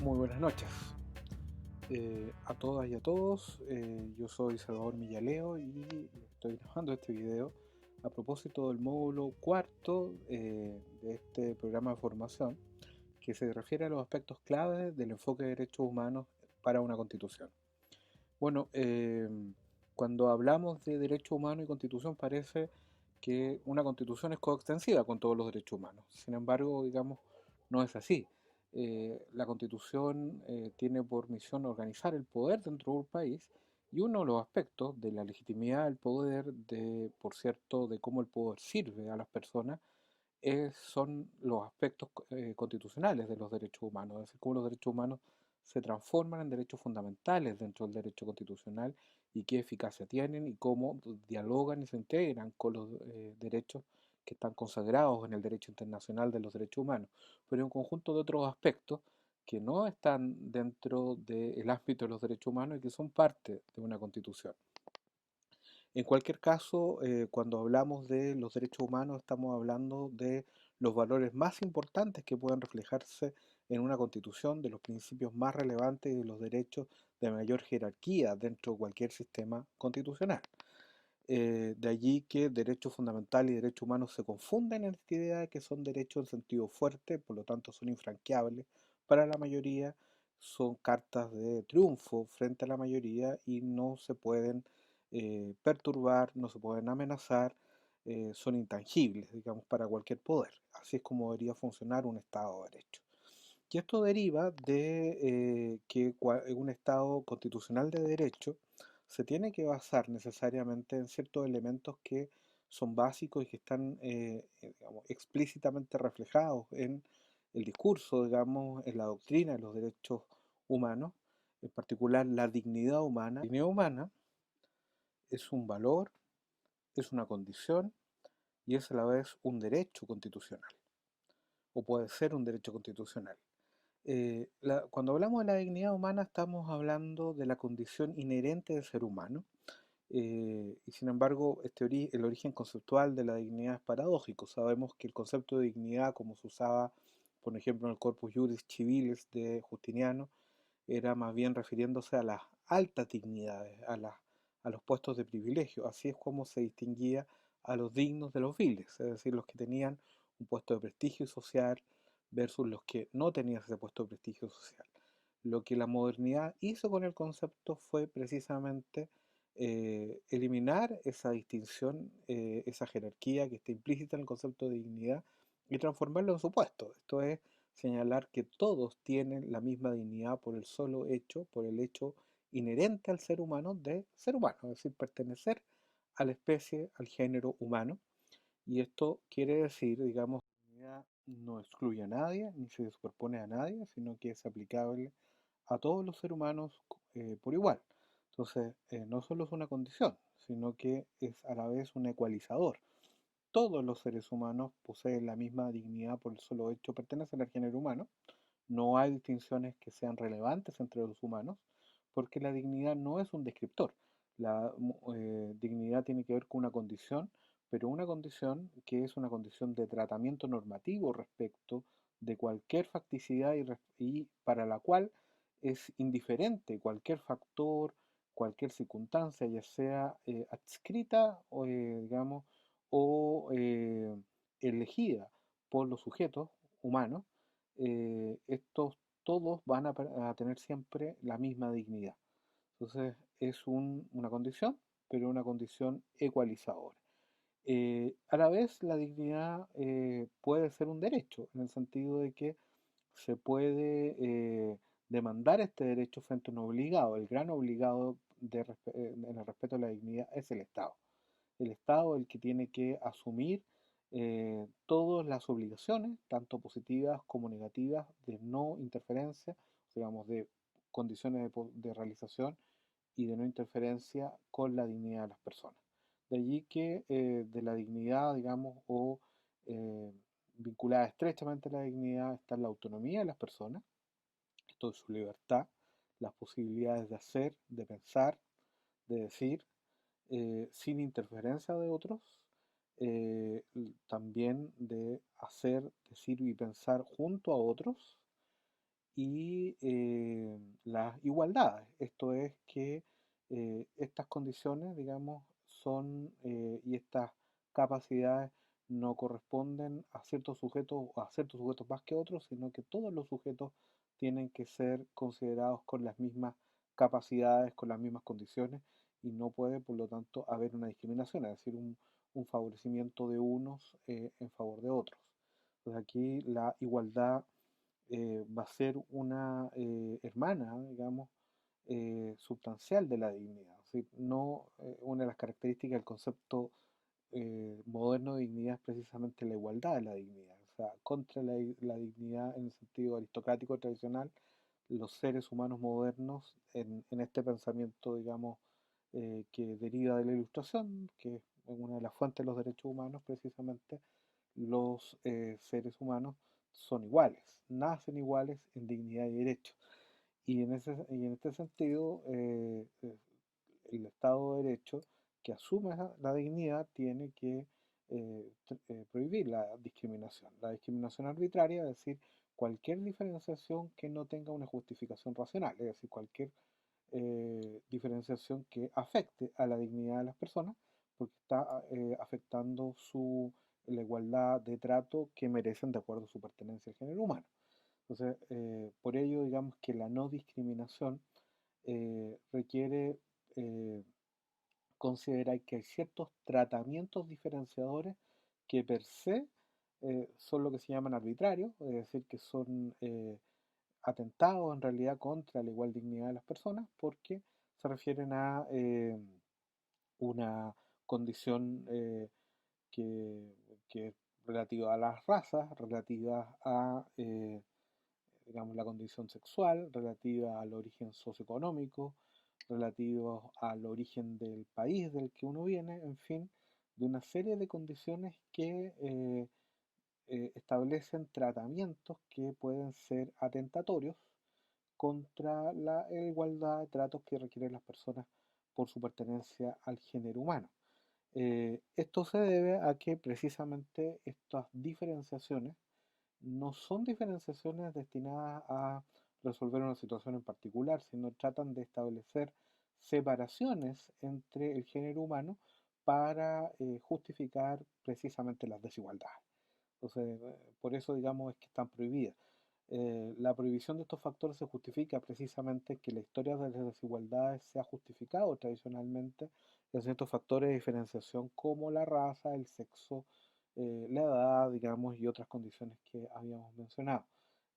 Muy buenas noches a todas y a todos. Yo soy Salvador Millaleo y estoy grabando este video a propósito del módulo cuarto de este programa de formación que se refiere a los aspectos claves del enfoque de derechos humanos para una constitución. Bueno, cuando hablamos de derechos humanos y constitución parece que una constitución es coextensiva con todos los derechos humanos. Sin embargo, digamos, no es así. La constitución tiene por misión organizar el poder dentro de un país y uno de los aspectos de la legitimidad del poder, por cierto, de cómo el poder sirve a las personas, son los aspectos constitucionales de los derechos humanos, es decir, cómo los derechos humanos se transforman en derechos fundamentales dentro del derecho constitucional y qué eficacia tienen y cómo dialogan y se integran con los derechos que están consagrados en el derecho internacional de los derechos humanos, pero hay un conjunto de otros aspectos que no están dentro del ámbito de los derechos humanos y que son parte de una constitución. En cualquier caso, cuando hablamos de los derechos humanos, estamos hablando de los valores más importantes que pueden reflejarse en una constitución, de los principios más relevantes y de los derechos de mayor jerarquía dentro de cualquier sistema constitucional. De allí que derecho fundamental y derecho humano se confunden en esta idea de que son derechos en sentido fuerte, por lo tanto son infranqueables para la mayoría, son cartas de triunfo frente a la mayoría y no se pueden perturbar, no se pueden amenazar, son intangibles, digamos, para cualquier poder. Así es como debería funcionar un Estado de Derecho. Y esto deriva de que un Estado constitucional de derecho se tiene que basar necesariamente en ciertos elementos que son básicos y que están digamos, explícitamente reflejados en el discurso, digamos, en la doctrina de los derechos humanos, en particular la dignidad humana. La dignidad humana es un valor, es una condición y es a la vez un derecho constitucional, o puede ser un derecho constitucional. Cuando hablamos de la dignidad humana estamos hablando de la condición inherente del ser humano, y sin embargo el origen conceptual de la dignidad es paradójico. Sabemos que el concepto de dignidad, como se usaba por ejemplo en el Corpus Juris Civilis de Justiniano, era más bien refiriéndose a las altas dignidades, a los puestos de privilegio. Así es como se distinguía a los dignos de los viles, es decir, los que tenían un puesto de prestigio social versus los que no tenían ese puesto de prestigio social. Lo que la modernidad hizo con el concepto fue precisamente eliminar esa distinción, esa jerarquía que está implícita en el concepto de dignidad y transformarlo en su puesto. Esto es señalar que todos tienen la misma dignidad por el solo hecho, por el hecho inherente al ser humano de ser humano, es decir, pertenecer a la especie, al género humano. Y esto quiere decir, digamos, que la dignidad no excluye a nadie, ni se superpone a nadie, sino que es aplicable a todos los seres humanos por igual. Entonces, no solo es una condición, sino que es a la vez un ecualizador. Todos los seres humanos poseen la misma dignidad por el solo hecho de pertenecer al género humano. No hay distinciones que sean relevantes entre los humanos, porque la dignidad no es un descriptor. La dignidad tiene que ver con una condición, pero una condición que es una condición de tratamiento normativo respecto de cualquier facticidad y para la cual es indiferente cualquier factor, cualquier circunstancia, ya sea adscrita o, digamos, o elegida por los sujetos humanos. Estos todos van a tener siempre la misma dignidad. Entonces es una condición, pero una condición ecualizadora. A la vez la dignidad puede ser un derecho, en el sentido de que se puede demandar este derecho frente a un obligado. El gran obligado en el respeto a la dignidad es el Estado. El Estado es el que tiene que asumir todas las obligaciones, tanto positivas como negativas, de no interferencia, digamos, de condiciones de realización y de no interferencia con la dignidad de las personas. De allí que de la dignidad, digamos, o eh, vinculada estrechamente a la dignidad está la autonomía de las personas, esto es su libertad, las posibilidades de hacer, de pensar, de decir, sin interferencia de otros, también de hacer, decir y pensar junto a otros, y las igualdades. Esto es que estas condiciones, digamos, son y estas capacidades no corresponden a ciertos sujetos o a ciertos sujetos más que otros, sino que todos los sujetos tienen que ser considerados con las mismas capacidades, con las mismas condiciones y no puede, por lo tanto, haber una discriminación, es decir, un favorecimiento de unos en favor de otros. Entonces aquí la igualdad va a ser una hermana, digamos, sustancial de la dignidad. ¿Sí? No, una de las características del concepto moderno de dignidad es precisamente la igualdad de la dignidad. O sea, contra la dignidad en el sentido aristocrático tradicional, los seres humanos modernos, en este pensamiento, digamos, que deriva de la Ilustración, que es una de las fuentes de los derechos humanos, precisamente, los seres humanos son iguales, nacen iguales en dignidad y derecho. Y en este sentido, el Estado de Derecho, que asume la dignidad, tiene que prohibir la discriminación. La discriminación arbitraria, es decir, cualquier diferenciación que no tenga una justificación racional, es decir, cualquier diferenciación que afecte a la dignidad de las personas, porque está afectando la igualdad de trato que merecen de acuerdo a su pertenencia al género humano. Entonces, por ello, digamos que la no discriminación requiere eh, considerar que hay ciertos tratamientos diferenciadores que per se son lo que se llaman arbitrarios, es decir, que son atentados en realidad contra la igual dignidad de las personas porque se refieren a una condición que, que es relativa a las razas, relativa a digamos, la condición sexual, relativa al origen socioeconómico, relativo al origen del país del que uno viene, en fin, de una serie de condiciones que establecen tratamientos que pueden ser atentatorios contra la igualdad de tratos que requieren las personas por su pertenencia al género humano. Esto se debe a que precisamente estas diferenciaciones no son diferenciaciones destinadas a resolver una situación en particular, sino tratan de establecer separaciones entre el género humano para justificar precisamente las desigualdades. Entonces, por eso digamos es que están prohibidas. La prohibición de estos factores se justifica precisamente que la historia de las desigualdades se ha justificado tradicionalmente en ciertos factores de diferenciación como la raza, el sexo, la edad, digamos, y otras condiciones que habíamos mencionado.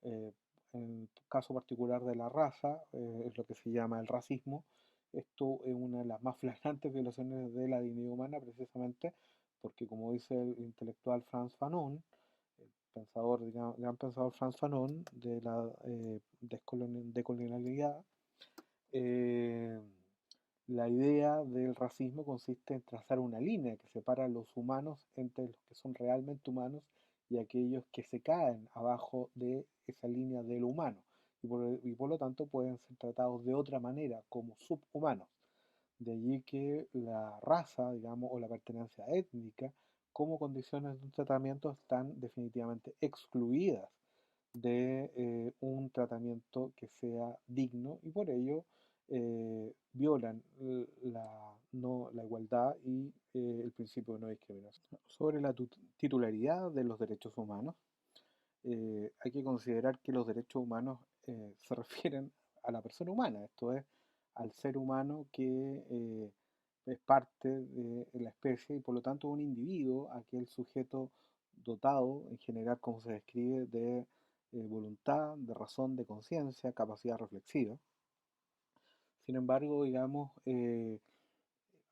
Eh, en el caso particular de la raza, es lo que se llama el racismo. Esto es una de las más flagrantes violaciones de la dignidad humana, precisamente porque, como dice el intelectual Frantz Fanon, el pensador, digamos, gran pensador Frantz Fanon de la decolonialidad, eh, la idea del racismo consiste en trazar una línea que separa a los humanos entre los que son realmente humanos y aquellos que se caen abajo de esa línea de lo humano y por lo tanto pueden ser tratados de otra manera, como subhumanos. De allí que la raza, digamos, o la pertenencia étnica, como condiciones de un tratamiento, están definitivamente excluidas de un tratamiento que sea digno y por ello violan la igualdad y el principio de no discriminación. Sobre la titularidad de los derechos humanos, hay que considerar que los derechos humanos se refieren a la persona humana, esto es, al ser humano que es parte de la especie y por lo tanto un individuo, aquel sujeto dotado en general, como se describe, de voluntad, de razón, de conciencia, capacidad reflexiva. Sin embargo, digamos,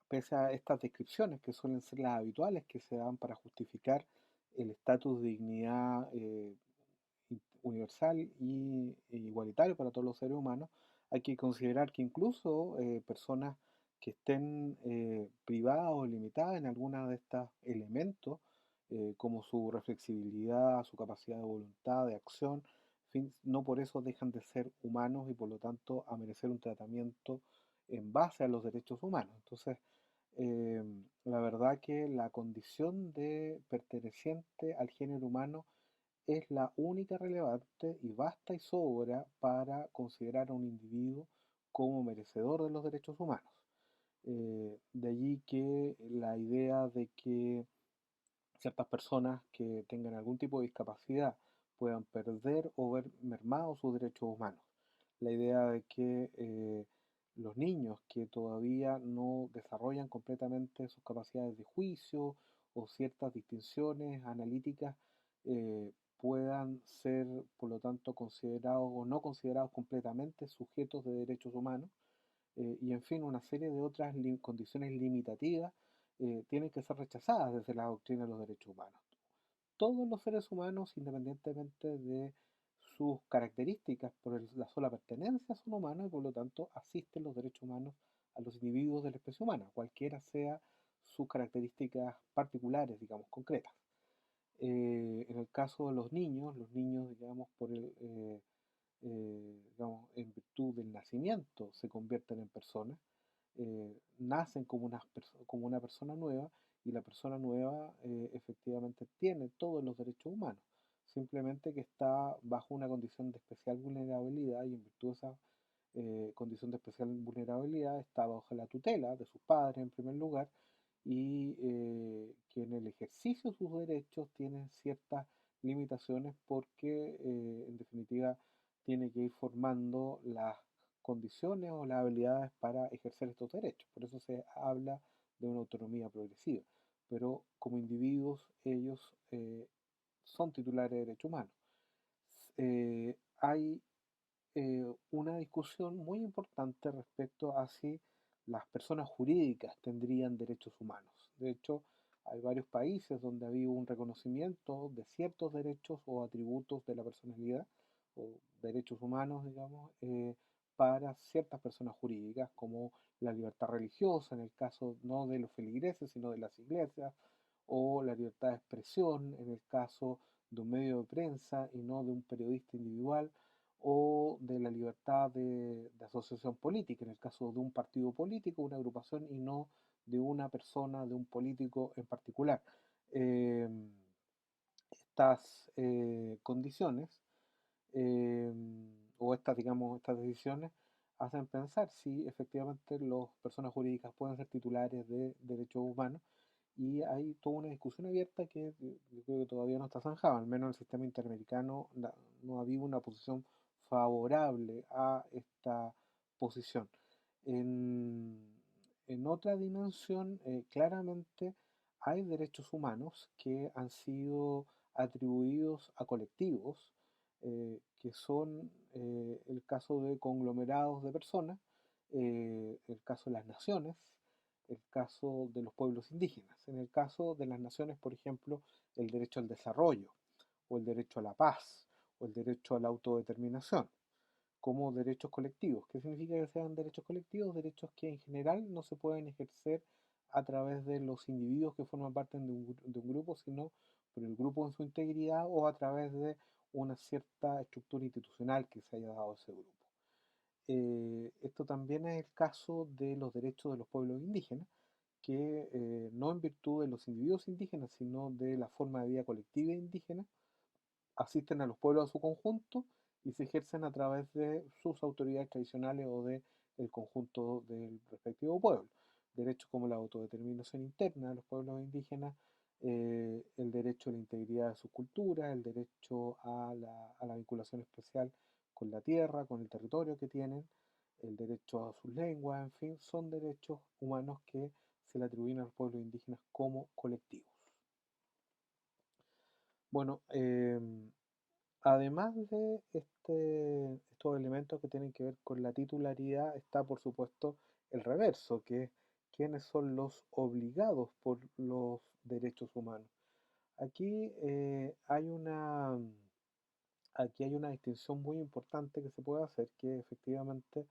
pese a estas descripciones que suelen ser las habituales que se dan para justificar el estatus de dignidad universal e igualitario para todos los seres humanos, hay que considerar que incluso personas que estén privadas o limitadas en alguna de estos elementos, como su reflexibilidad, su capacidad de voluntad, de acción, en fin, no por eso dejan de ser humanos y por lo tanto a merecer un tratamiento en base a los derechos humanos. Entonces, eh, la verdad que la condición de perteneciente al género humano es la única relevante y basta y sobra para considerar a un individuo como merecedor de los derechos humanos. De allí que la idea de que ciertas personas que tengan algún tipo de discapacidad puedan perder o ver mermados sus derechos humanos. La idea de que los niños que todavía no desarrollan completamente sus capacidades de juicio o ciertas distinciones analíticas puedan ser, por lo tanto, considerados o no considerados completamente sujetos de derechos humanos y en fin, una serie de otras condiciones limitativas tienen que ser rechazadas desde la doctrina de los derechos humanos. Todos los seres humanos, independientemente de sus características por la sola pertenencia, son humanos y por lo tanto asisten los derechos humanos a los individuos de la especie humana, cualquiera sea sus características particulares, digamos, concretas. En el caso de los niños, digamos, digamos, en virtud del nacimiento se convierten en personas, nacen como como una persona nueva y la persona nueva efectivamente tiene todos los derechos humanos, simplemente que está bajo una condición de especial vulnerabilidad y en virtud de esa condición de especial vulnerabilidad está bajo la tutela de sus padres en primer lugar y que en el ejercicio de sus derechos tienen ciertas limitaciones porque en definitiva tiene que ir formando las condiciones o las habilidades para ejercer estos derechos. Por eso se habla de una autonomía progresiva. Pero como individuos ellos son titulares de derechos humanos. Hay una discusión muy importante respecto a si las personas jurídicas tendrían derechos humanos. De hecho, hay varios países donde ha habido un reconocimiento de ciertos derechos o atributos de la personalidad o derechos humanos, digamos, para ciertas personas jurídicas, como la libertad religiosa, en el caso no de los feligreses, sino de las iglesias, o la libertad de expresión, en el caso de un medio de prensa y no de un periodista individual, o de la libertad de asociación política, en el caso de un partido político, una agrupación, y no de una persona, de un político en particular. Eh, Estas condiciones eh, o estas, digamos, estas decisiones hacen pensar si efectivamente las personas jurídicas pueden ser titulares de derechos humanos y hay toda una discusión abierta que yo creo que todavía no está zanjada, al menos en el sistema interamericano no ha habido una posición favorable a esta posición. En, en otra dimensión, claramente hay derechos humanos que han sido atribuidos a colectivos, que son el caso de conglomerados de personas, el caso de las naciones, el caso de los pueblos indígenas. En el caso de las naciones, por ejemplo, el derecho al desarrollo, o el derecho a la paz, o el derecho a la autodeterminación, como derechos colectivos. ¿Qué significa que sean derechos colectivos? Derechos que en general no se pueden ejercer a través de los individuos que forman parte de un grupo, sino por el grupo en su integridad o a través de una cierta estructura institucional que se haya dado a ese grupo. Esto también es el caso de los derechos de los pueblos indígenas, que no en virtud de los individuos indígenas, sino de la forma de vida colectiva indígena, asisten a los pueblos a su conjunto y se ejercen a través de sus autoridades tradicionales o del conjunto del respectivo pueblo. Derechos como la autodeterminación interna de los pueblos indígenas, el derecho a la integridad de su cultura, el derecho a la vinculación especial con la tierra, con el territorio que tienen, el derecho a sus lenguas, en fin, son derechos humanos que se le atribuyen a los pueblos indígenas como colectivos. Bueno, además de estos elementos que tienen que ver con la titularidad, está por supuesto el reverso, que es quiénes son los obligados por los derechos humanos. Aquí aquí hay una distinción muy importante que se puede hacer, que efectivamente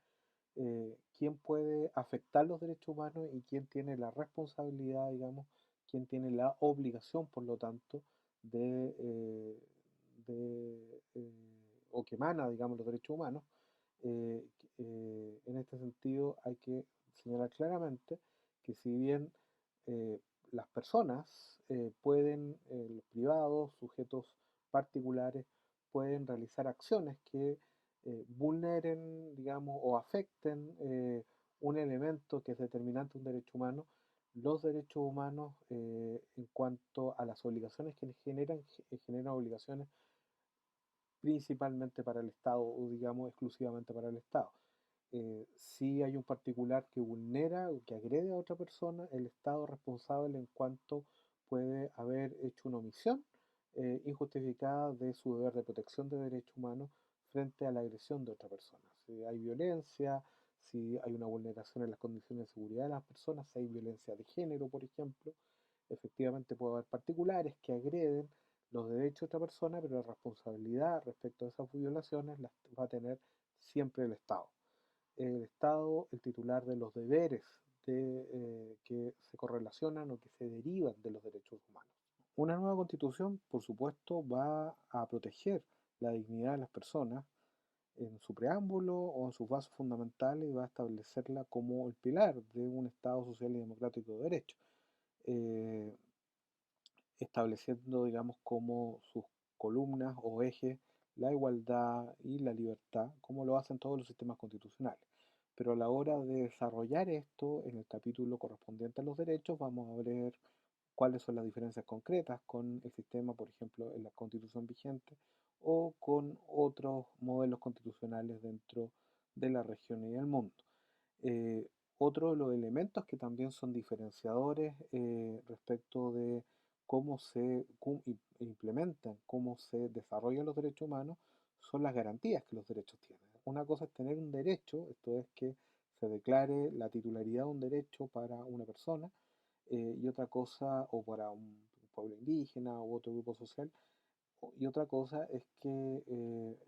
quién puede afectar los derechos humanos y quién tiene la responsabilidad, digamos, quién tiene la obligación, por lo tanto, de, o que emana, digamos, los derechos humanos. En este sentido, hay que señalar claramente que si bien eh, las personas pueden, los privados, sujetos particulares pueden realizar acciones que vulneren, digamos, o afecten un elemento que es determinante de un derecho humano, los derechos humanos en cuanto a las obligaciones que generan obligaciones principalmente para el Estado o digamos exclusivamente para el Estado. Si hay un particular que vulnera o que agrede a otra persona, el Estado es responsable en cuanto puede haber hecho una omisión injustificada de su deber de protección de derechos humanos frente a la agresión de otra persona. Si hay violencia, si hay una vulneración en las condiciones de seguridad de las personas, si hay violencia de género, por ejemplo, efectivamente puede haber particulares que agreden los derechos de otra persona, pero la responsabilidad respecto a esas violaciones las va a tener siempre el Estado. El Estado, el titular de los deberes que se correlacionan o que se derivan de los derechos humanos. Una nueva constitución, por supuesto, va a proteger la dignidad de las personas en su preámbulo o en sus bases fundamentales y va a establecerla como el pilar de un Estado social y democrático de derecho. Eh, Estableciendo, digamos, como sus columnas o ejes la igualdad y la libertad, como lo hacen todos los sistemas constitucionales. Pero a la hora de desarrollar esto, en el capítulo correspondiente a los derechos, vamos a ver cuáles son las diferencias concretas con el sistema, por ejemplo, en la constitución vigente o con otros modelos constitucionales dentro de la región y del mundo. Eh, Otro de los elementos que también son diferenciadores respecto de cómo se implementan, cómo se desarrollan los derechos humanos, son las garantías que los derechos tienen. Una cosa es tener un derecho, esto es que se declare la titularidad de un derecho para una persona, y otra cosa, o para un pueblo indígena u otro grupo social, y otra cosa es que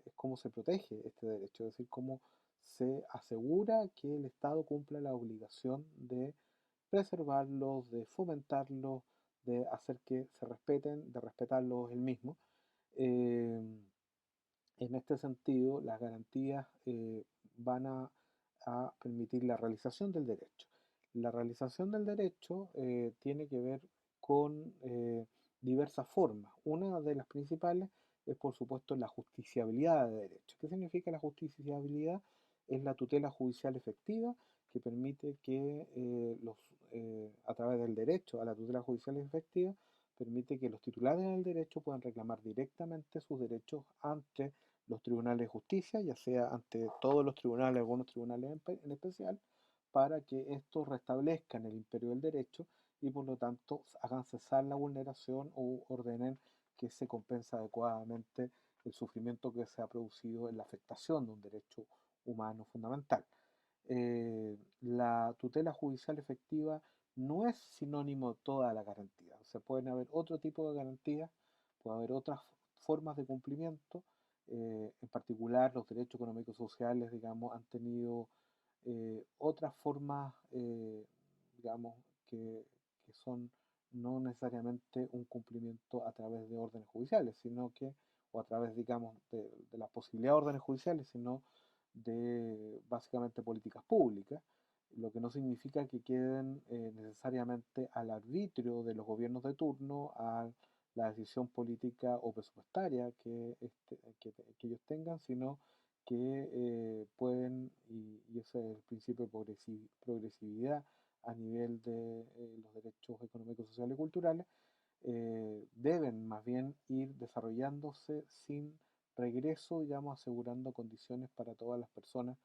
es cómo se protege este derecho, es decir, cómo se asegura que el Estado cumpla la obligación de preservarlos, de fomentarlos, de hacer que se respeten, de respetarlos él mismo. Eh, en este sentido, las garantías van a permitir la realización del derecho. La realización del derecho tiene que ver con diversas formas. Una de las principales es, por supuesto, la justiciabilidad de derechos. ¿Qué significa la justiciabilidad? Es la tutela judicial efectiva que permite que a través del derecho a la tutela judicial efectiva, permite que los titulares del derecho puedan reclamar directamente sus derechos ante los tribunales de justicia, ya sea ante todos los tribunales, algunos tribunales en especial, para que estos restablezcan el imperio del derecho y por lo tanto hagan cesar la vulneración o ordenen que se compensa adecuadamente el sufrimiento que se ha producido en la afectación de un derecho humano fundamental. La tutela judicial efectiva no es sinónimo de toda la garantía. Se pueden haber otro tipo de garantías, puede haber otras formas de cumplimiento. En particular, los derechos económicos y sociales, digamos, han tenido otras formas, digamos, que son no necesariamente un cumplimiento a través de órdenes judiciales, sino que, o a través, digamos, de la posibilidad de órdenes judiciales, sino de básicamente políticas públicas, lo que no significa que queden necesariamente al arbitrio de los gobiernos de turno, a la decisión política o presupuestaria que ellos tengan, sino que pueden, y ese es el principio de progresividad a nivel de los derechos económicos, sociales y culturales, deben más bien ir desarrollándose sin regreso, digamos, asegurando condiciones para todas las personas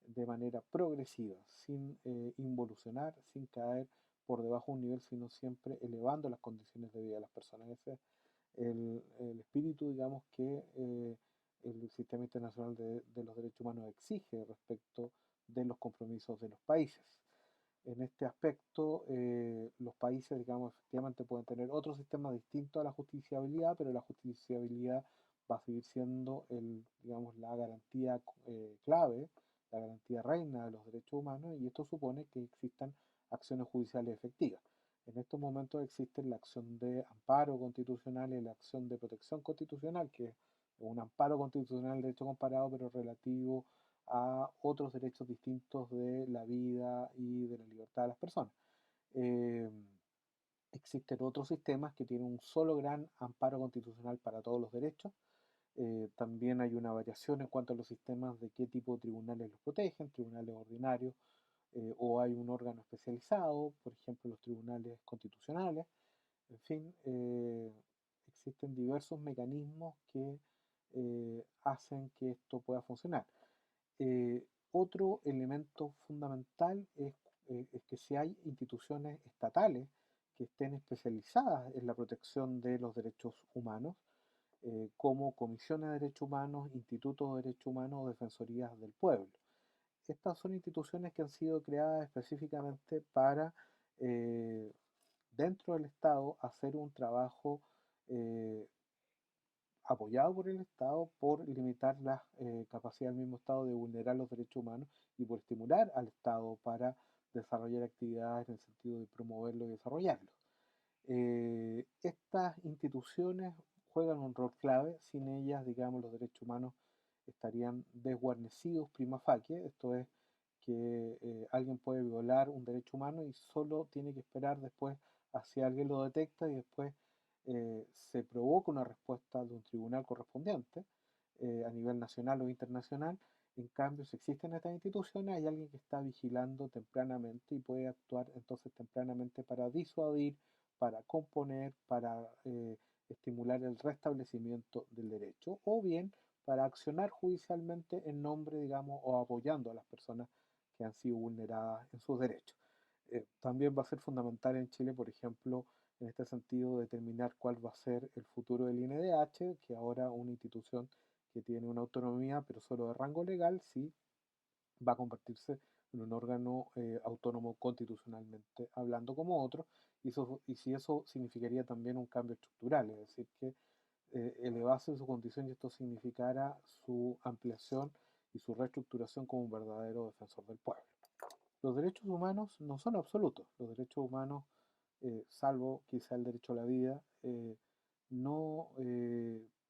de manera progresiva, sin involucionar, sin caer por debajo de un nivel, sino siempre elevando las condiciones de vida de las personas. Ese es el espíritu, digamos, que el Sistema Internacional de los Derechos Humanos exige respecto de los compromisos de los países. En este aspecto, los países, digamos, efectivamente pueden tener otro sistema distinto a la justiciabilidad, pero la justiciabilidad va a seguir siendo digamos, la garantía clave, la garantía reina de los derechos humanos, y esto supone que existan acciones judiciales efectivas. En estos momentos existe la acción de amparo constitucional y la acción de protección constitucional, que es un amparo constitucional de derecho comparado, pero relativo a otros derechos distintos de la vida y de la libertad de las personas. Eh, Existen otros sistemas que tienen un solo gran amparo constitucional para todos los derechos. También hay una variación en cuanto a los sistemas de qué tipo de tribunales los protegen, tribunales ordinarios o hay un órgano especializado, por ejemplo los tribunales constitucionales. En fin, existen diversos mecanismos que hacen que esto pueda funcionar. Otro elemento fundamental es que si hay instituciones estatales que estén especializadas en la protección de los derechos humanos, como comisiones de derechos humanos, institutos de derechos humanos o defensorías del pueblo. Estas son instituciones que han sido creadas específicamente para, eh, dentro del Estado, hacer un trabajo eh, apoyado por el Estado por limitar la capacidad del mismo Estado de vulnerar los derechos humanos y por estimular al Estado para desarrollar actividades en el sentido de promoverlos y desarrollarlos. Estas instituciones juegan un rol clave, sin ellas, digamos, los derechos humanos estarían desguarnecidos prima facie, esto es que alguien puede violar un derecho humano y solo tiene que esperar después a si alguien lo detecta y después se provoca una respuesta de un tribunal correspondiente a nivel nacional o internacional. En cambio, si existen estas instituciones, hay alguien que está vigilando tempranamente y puede actuar entonces tempranamente para disuadir, para componer, para estimular el restablecimiento del derecho, o bien para accionar judicialmente en nombre, digamos, o apoyando a las personas que han sido vulneradas en sus derechos. También va a ser fundamental en Chile, por ejemplo, en este sentido, determinar cuál va a ser el futuro del INDH, que ahora una institución que tiene una autonomía, pero solo de rango legal, sí va a convertirse en un órgano autónomo constitucionalmente hablando como otro, y si eso significaría también un cambio estructural, es decir, que elevase su condición y esto significara su ampliación y su reestructuración como un verdadero defensor del pueblo. Los derechos humanos no son absolutos. Los derechos humanos, salvo quizá el derecho a la vida, no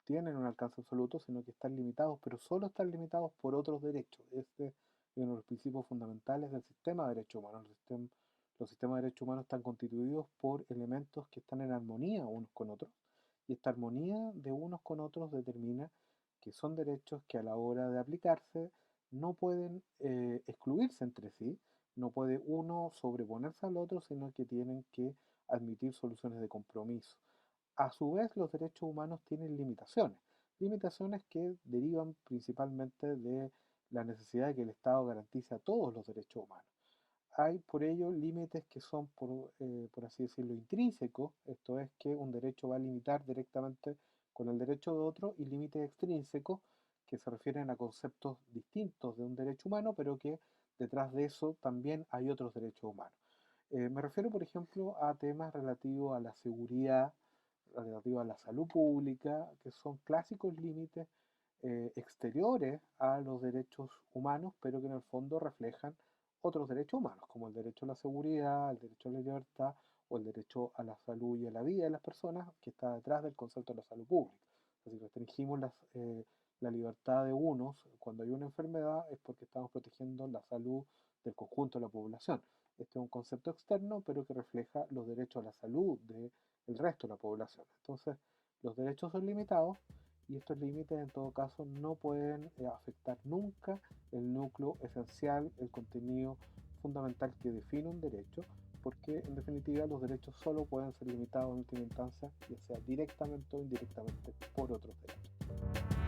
tienen un alcance absoluto, sino que están limitados, pero solo están limitados por otros derechos. Este es uno de los principios fundamentales del sistema de derechos humanos. Los sistemas de derechos humanos están constituidos por elementos que están en armonía unos con otros, y esta armonía de unos con otros determina que son derechos que a la hora de aplicarse no pueden excluirse entre sí, no puede uno sobreponerse al otro, sino que tienen que admitir soluciones de compromiso. A su vez, los derechos humanos tienen limitaciones, limitaciones que derivan principalmente de la necesidad de que el Estado garantice a todos los derechos humanos. Hay por ello límites que son, por así decirlo, intrínsecos, esto es que un derecho va a limitar directamente con el derecho de otro, y límites extrínsecos que se refieren a conceptos distintos de un derecho humano, pero que detrás de eso también hay otros derechos humanos. Me refiero, por ejemplo, a temas relativos a la seguridad, relativos a la salud pública, que son clásicos límites exteriores a los derechos humanos, pero que en el fondo reflejan otros derechos humanos, como el derecho a la seguridad, el derecho a la libertad o el derecho a la salud y a la vida de las personas, que está detrás del concepto de la salud pública. Es decir, restringimos la libertad de unos cuando hay una enfermedad es porque estamos protegiendo la salud del conjunto de la población. Este es un concepto externo, pero que refleja los derechos a la salud del resto de la población. Entonces, los derechos son limitados y estos límites en todo caso no pueden afectar nunca el núcleo esencial, el contenido fundamental que define un derecho, porque en definitiva los derechos solo pueden ser limitados en última instancia, ya sea directamente o indirectamente por otros derechos.